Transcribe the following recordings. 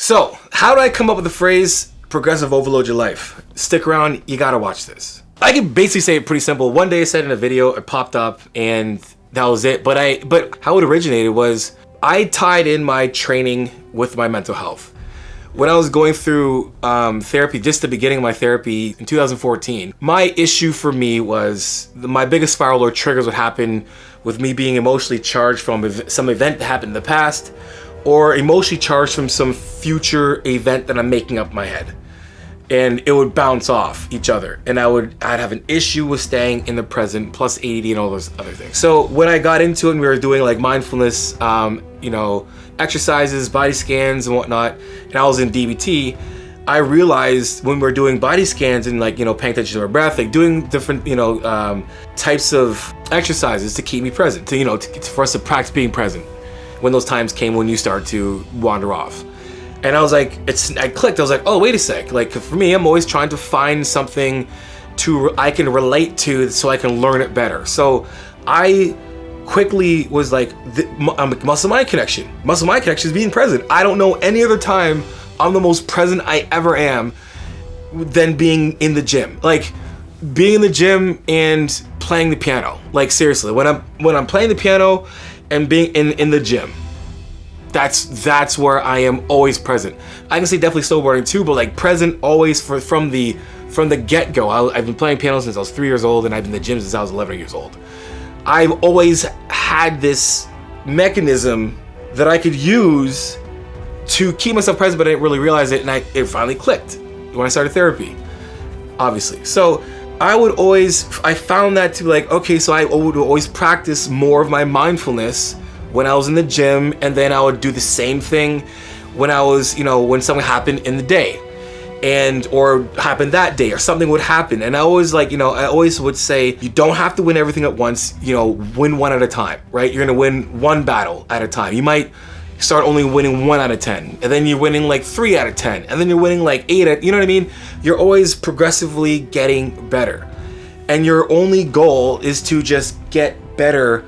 So, how did I come up with the phrase, progressive overload your life? Stick around, you gotta watch this. I can basically say it pretty simple. One day I said in a video, it popped up, and that was it. But how it originated was, I tied in my training with my mental health. When I was going through therapy, just the beginning of my therapy in 2014, my issue for me was my biggest spiral or triggers would happen with me being emotionally charged from some event that happened in the past, or emotionally charged from some future event that I'm making up in my head. And it would bounce off each other. And I'd have an issue with staying in the present, plus ADD and all those other things. So when I got into it and we were doing like mindfulness, exercises, body scans and whatnot, and I was in DBT, I realized when we're doing body scans and paying attention to our breath, like doing different, types of exercises to keep me present, for us to practice being present when those times came when you start to wander off. And I was like, I clicked, I was like, oh, wait a sec. Like for me, I'm always trying to find something I can relate to so I can learn it better. So I quickly was like, muscle mind connection. Muscle mind connection is being present. I don't know any other time I'm the most present I ever am than being in the gym. Like being in the gym and playing the piano. Like seriously, when I'm playing the piano and being in the gym, that's where I am always present. I can say definitely snowboarding too, but like present always from the get-go. I've been playing piano since I was 3 years old, and I've been in the gym since I was 11 years old. I've always had this mechanism that I could use to keep myself present, but I didn't really realize it, and it finally clicked when I started therapy, obviously. So I found that to be like, okay, so I would always practice more of my mindfulness when I was in the gym, and then I would do the same thing when I was, when something happened in the day, or happened that day, or something would happen. And I always I always would say, you don't have to win everything at once, win one at a time, right? You're gonna win one battle at a time. You might start only winning 1 out of 10, and then you're winning like 3 out of 10, and then you're winning like 8 you know what I mean? You're always progressively getting better. And your only goal is to just get better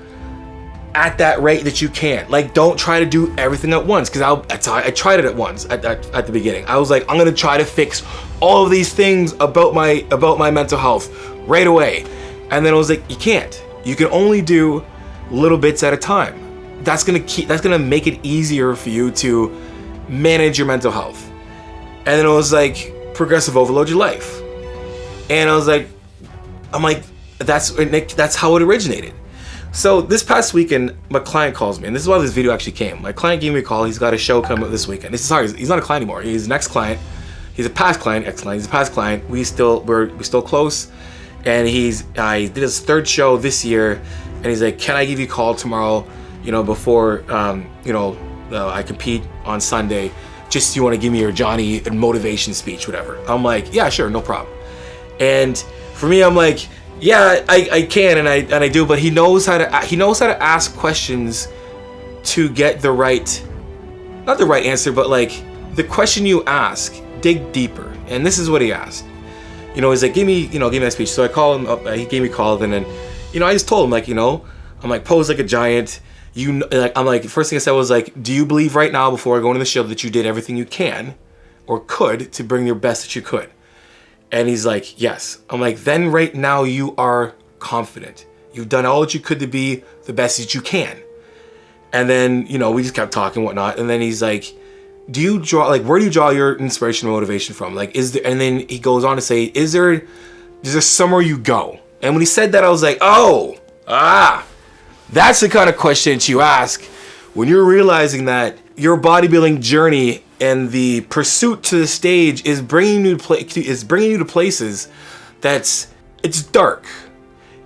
at that rate that you can. Like, don't try to do everything at once, because I tried it at once at the beginning. I was like, I'm gonna try to fix all of these things about my mental health right away, and then I was like, you can't. You can only do little bits at a time. That's gonna make it easier for you to manage your mental health. And then it was like, progressive overload your life. And I was like, that's how it originated. So this past weekend, my client calls me, and this is why this video actually came. My client gave me a call. He's got a show coming up this weekend. He's not a client anymore. He's an ex-client. He's a past client, ex-client. He's a past client. We're still close. And I did his 3rd show this year, and he's like, can I give you a call tomorrow, before I compete on Sunday? Just you want to give me your Johnny motivation speech, whatever. I'm like, yeah, sure, no problem. And for me, I'm like, yeah, I can, and I do, but he knows how to ask questions to get not the right answer, but like the question you ask, dig deeper. And this is what he asked. He's like, give me that speech. So I call him up, he gave me a call, and then, I just told him, like, I'm like, pose like a giant. I'm like, first thing I said was like, do you believe right now, before I go into the show, that you did everything you can or could to bring your best that you could? And he's like, yes. I'm like, then right now you are confident. You've done all that you could to be the best that you can. And then, we just kept talking and whatnot. And then he's like, where do you draw your inspiration and motivation from? Like, and then he goes on to say, is there somewhere you go? And when he said that, I was like, that's the kind of question that you ask when you're realizing that your bodybuilding journey and the pursuit to the stage is bringing you to places it's dark.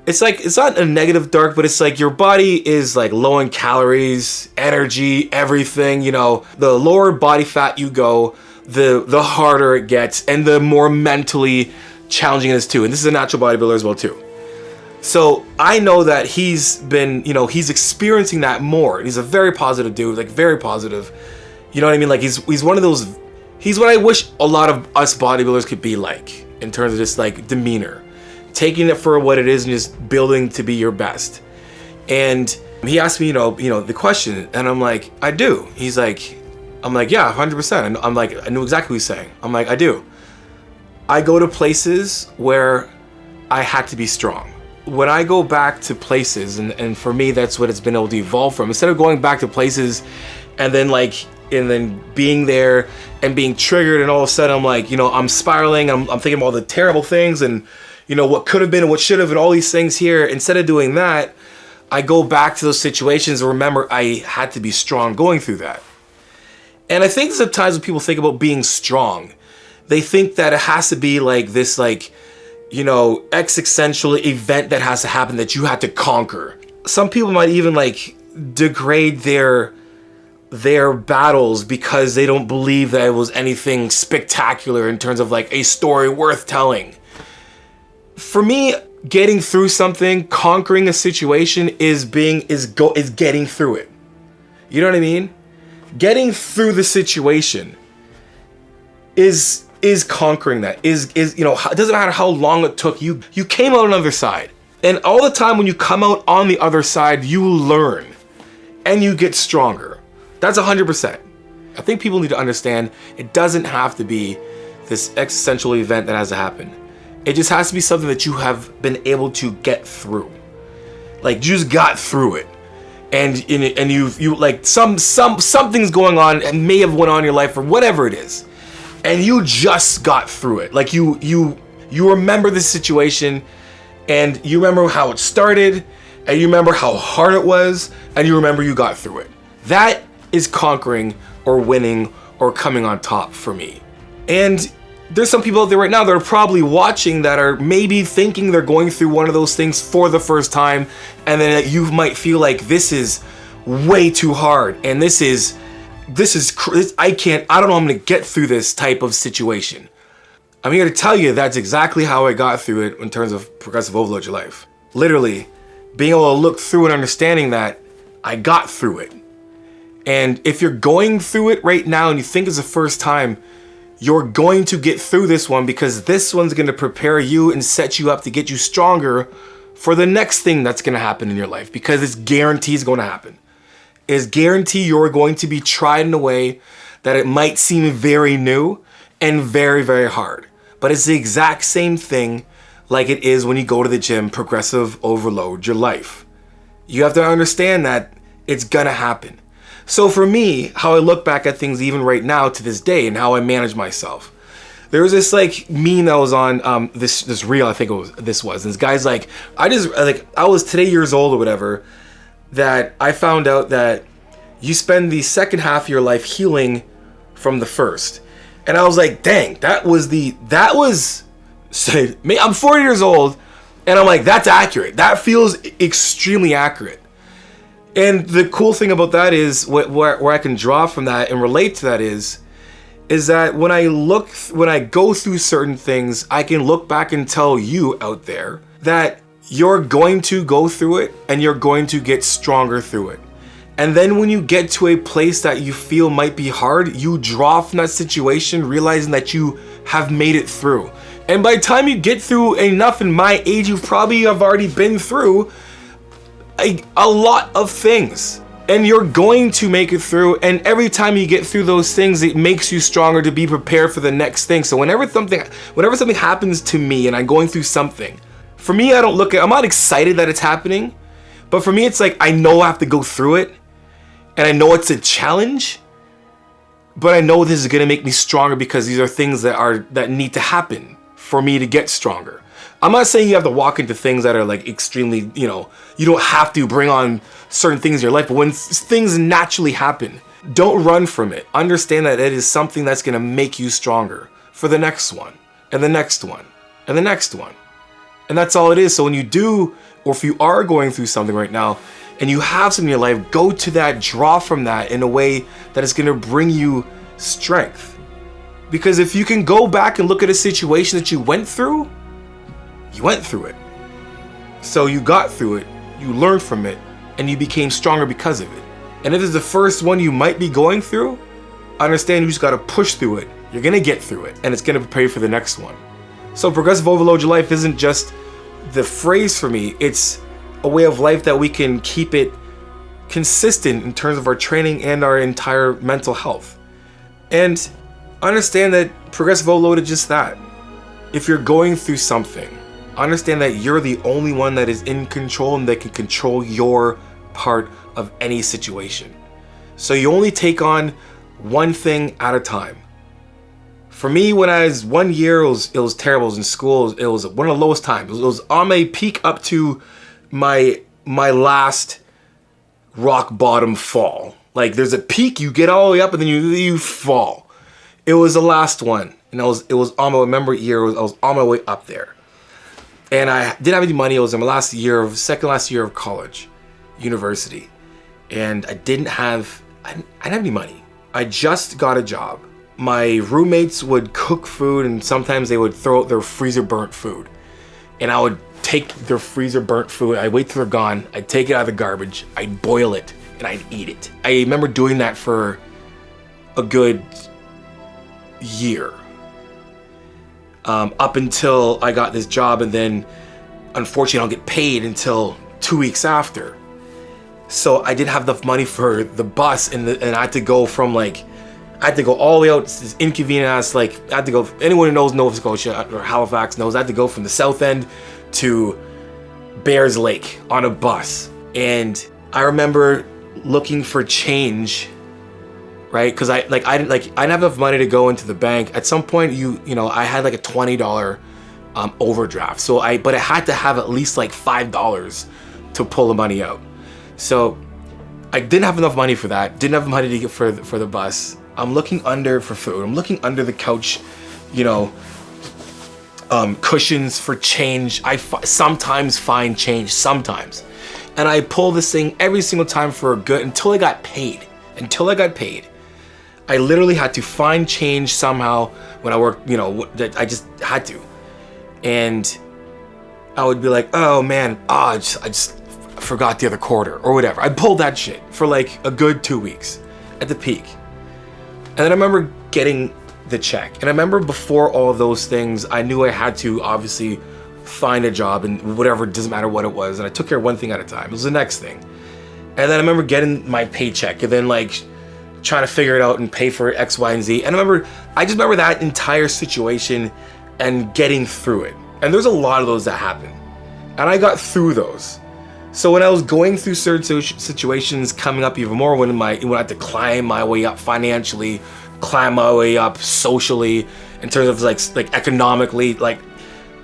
It's like, it's not a negative dark, but it's like your body is like low in calories, energy, everything. The lower body fat you go, the harder it gets, and the more mentally challenging it is too. And this is a natural bodybuilder as well too. So I know that he's been, he's experiencing that more. And he's a very positive dude, like very positive. You know what I mean? Like he's one of those, he's what I wish a lot of us bodybuilders could be like, in terms of just like demeanor, taking it for what it is and just building to be your best. And he asked me, the question, and I'm like, I do. He's like, I'm like, yeah, 100%. And I'm like, I knew exactly what he's saying. I'm like, I do. I go to places where I had to be strong. When I go back to places, and for me, that's what it's been able to evolve from. Instead of going back to places and then being there and being triggered, and all of a sudden I'm like, I'm spiraling, I'm thinking of all the terrible things and, what could have been and what should have, and all these things here. Instead of doing that, I go back to those situations and remember I had to be strong going through that. And I think sometimes when people think about being strong, they think that it has to be like this, existential event that has to happen that you had to conquer. Some people might even degrade their battles because they don't believe that it was anything spectacular in terms of a story worth telling. For me, getting through something, conquering a situation is getting through it. You know what I mean? Getting through the situation is conquering that. It doesn't matter how long it took you. You came out on the other side. And all the time when you come out on the other side, you learn and you get stronger. That's 100%. I think people need to understand it doesn't have to be this existential event that has to happen. It just has to be something that you have been able to get through. You just got through it. And something's going on and may have went on in your life or whatever it is. And you just got through it. You remember the situation, and you remember how it started, and you remember how hard it was, and you remember you got through it. That is conquering or winning or coming on top for me. And there's some people out there right now that are probably watching that are maybe thinking they're going through one of those things for the first time, and then you might feel like this is way too hard, and this is I don't know I'm gonna get through this type of situation. I'm here to tell you that's exactly how I got through it in terms of progressive overload your life. Literally, being able to look through and understanding that I got through it. And if you're going through it right now and you think it's the first time, you're going to get through this one, because this one's going to prepare you and set you up to get you stronger for the next thing that's going to happen in your life, because it's guaranteed it's going to happen. It's guaranteed you're going to be tried in a way that it might seem very new and very, very hard. But it's the exact same thing like it is when you go to the gym, progressive overload your life. You have to understand that it's going to happen. So for me, how I look back at things even right now to this day and how I manage myself. There was this meme that was on this reel, I think and this guy's I was today years old or whatever, that I found out that you spend the second half of your life healing from the first. And I was like, dang, I'm 40 years old, and I'm like, that's accurate. That feels extremely accurate. And the cool thing about that is where I can draw from that and relate to that is that when I go through certain things, I can look back and tell you out there that you're going to go through it and you're going to get stronger through it. And then when you get to a place that you feel might be hard, you draw from that situation, realizing that you have made it through. And by the time you get through enough in my age, you probably have already been through a lot of things, and you're going to make it through. And every time you get through those things, it makes you stronger to be prepared for the next thing. So whenever something happens to me and I'm going through something, for me, I'm not excited that it's happening, but for me, it's I know I have to go through it, and I know it's a challenge, but I know this is gonna make me stronger because these are things that need to happen for me to get stronger. I'm not saying you have to walk into things that are extremely, you don't have to bring on certain things in your life, but when things naturally happen, don't run from it. Understand that it is something that's going to make you stronger for the next one, and the next one, and the next one. And that's all it is. So when you do, or if you are going through something right now, and you have something in your life, go to that, draw from that in a way that is going to bring you strength. Because if you can go back and look at a situation that you went through it. So you got through it, you learned from it, and you became stronger because of it. And if it's the first one you might be going through, understand you just gotta push through it. You're gonna get through it, and it's gonna prepare you for the next one. So progressive overload your life isn't just the phrase for me, it's a way of life that we can keep it consistent in terms of our training and our entire mental health. And understand that progressive overload is just that. If you're going through something, understand that you're the only one that is in control and that can control your part of any situation. So you only take on one thing at a time. For me, when I was 1 year, it was terrible. It was in school. It was one of the lowest times. It was on my peak up to my last rock bottom fall. Like there's a peak, you get all the way up, and then you fall. It was the last one, and it was on my, remember year. I was on my way up there, and I didn't have any money. It was in my second last year of college, university, and I didn't have any money. I just got a job. My roommates would cook food, and sometimes they would throw out their freezer burnt food. And I would take their freezer burnt food, I'd wait till they're gone, I'd take it out of the garbage, I'd boil it, and I'd eat it. I remember doing that for a good year. Up until I got this job, and then unfortunately I don't get paid until 2 weeks after. So I didn't have enough money for the bus, and I had to go from I had to go all the way out to this inconvenient ass, I had to go, anyone who knows Nova Scotia or Halifax knows, I had to go from the south end to Bears Lake on a bus. And I remember looking for change, right? Because I didn't have enough money to go into the bank. At some point, I had like a $20 overdraft. But I had to have at least like $5 to pull the money out. So I didn't have enough money for that. Didn't have money to get for the bus. I'm looking under for food. I'm looking under the couch, cushions for change. I sometimes find change, sometimes. And I pull this thing every single time for a good, until I got paid. I literally had to find change somehow when I worked, I just had to. And I would be like, oh man, I just forgot the other quarter or whatever. I pulled that shit for like a good 2 weeks at the peak. And then I remember getting the check. And I remember before all of those things, I knew I had to obviously find a job and whatever, it doesn't matter what it was. And I took care of one thing at a time. It was the next thing. And then I remember getting my paycheck and then trying to figure it out and pay for X, Y, and Z. And I just remember that entire situation and getting through it. And there's a lot of those that happen. And I got through those. So when I was going through certain situations coming up even more, when I had to climb my way up financially, climb my way up socially, in terms of like economically,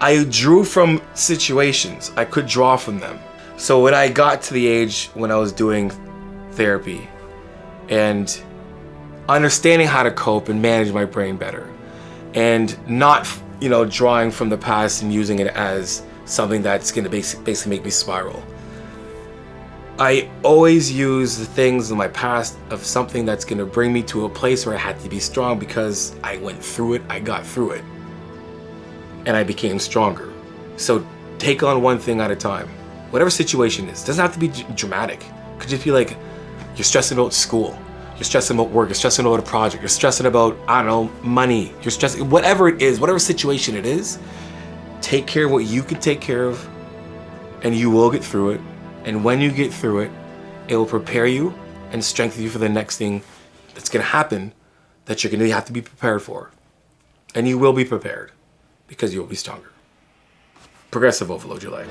I drew from situations. I could draw from them. So when I got to the age when I was doing therapy and understanding how to cope and manage my brain better, and not, drawing from the past and using it as something that's going to basically make me spiral. I always use the things in my past of something that's going to bring me to a place where I had to be strong, because I went through it, I got through it, and I became stronger. So take on one thing at a time. Whatever situation is, doesn't have to be dramatic. It could just be like you're stressing about school, you're stressing about work, you're stressing about a project, you're stressing about, money, you're stressing, whatever it is, whatever situation it is, take care of what you can take care of, and you will get through it. And when you get through it, it will prepare you and strengthen you for the next thing that's going to happen that you're going to have to be prepared for. And you will be prepared because you will be stronger. Progressive overload your life.